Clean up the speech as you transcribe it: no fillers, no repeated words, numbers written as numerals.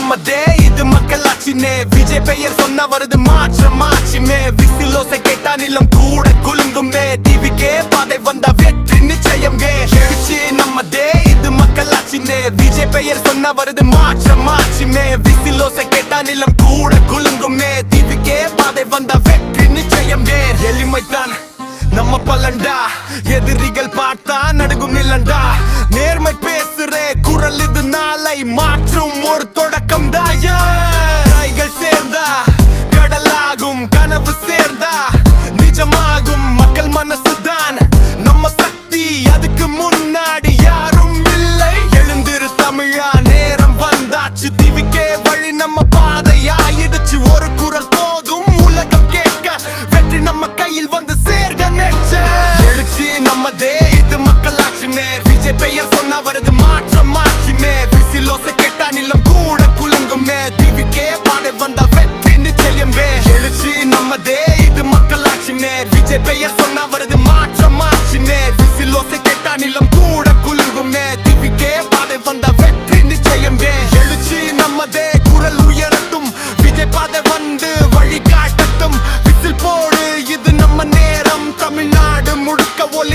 நம்மதே இது மக்களாட்சினே விஜய் பெயர் சொன்ன வருது மாற்றம் ஆச்சுமே விசிலோசை கேட்டா நிலம் கூட குலுங்குமே டிவிக்கே பாதை வந்த வெற்றி நிச்சயம்கே எழுச்சி நம்மதே இது மக்களாட்சினே விஜய் பெயர் சொன்ன வருது மாற்றம் ஆச்சுமே விசிலோசை கேட்டா நிலம் கூட குலுங்குமே டிவிக்கே பாதை வந்த வெற்றி நிச்சயம்கே எளிமைத்தான் நம்ம பலண்டா எதிரிகள் பார்த்தா நடுகும் இல்லண்டா நேர்மை பேசுறே குரல் இது நாளை மாற்றும் ஒரு தொடக்கம் கைகள் சேர்ந்தா கடலாகும் கனவு சேர்ந்தா நிஜமாகும் மக்கள் மனசுதான் நம்ம சக்தி அதுக்கு முன்னாடி யாரும் இல்லை எழுந்திரு தமிழா நேரம் வந்தாச்சு திவிக்கே வழி நம்ம பாதை ஆயிடுச்சு ஒரு குரல் போதும் உலகம் கேட்க வெற்றி நம்ம கையில் வந்து சேர்க எழுச்சி நம்மதே இது மக்களாட்சிமே விஜய் பெயர் சொன்ன வருது மாற்றம் ஆச்சுமே விசிலோசை கேட்டா நிலம் கூட குலுங்குமே டிவிக்கே பாடை வந்த வெற்றி நிச்சயமே எழுச்சி நம்மதே இது மக்களாட்சிமே விஜய் பெயர் சொன்ன வருது மாற்றம் ஆச்சுமே விசிலோசை கேட்டா நிலம் கூட குலுங்குமே டிவிக்கே பாடை வந்த வெற்றி நிச்சயமே எழுச்சி நம்மதே குரல் உயரட்டும் விஜய் பாதை வந்து வழி காட்டட்டும் விசில் போடு இது நம்ம நேரம் தமிழ்நாடு முழுக்க ஒலி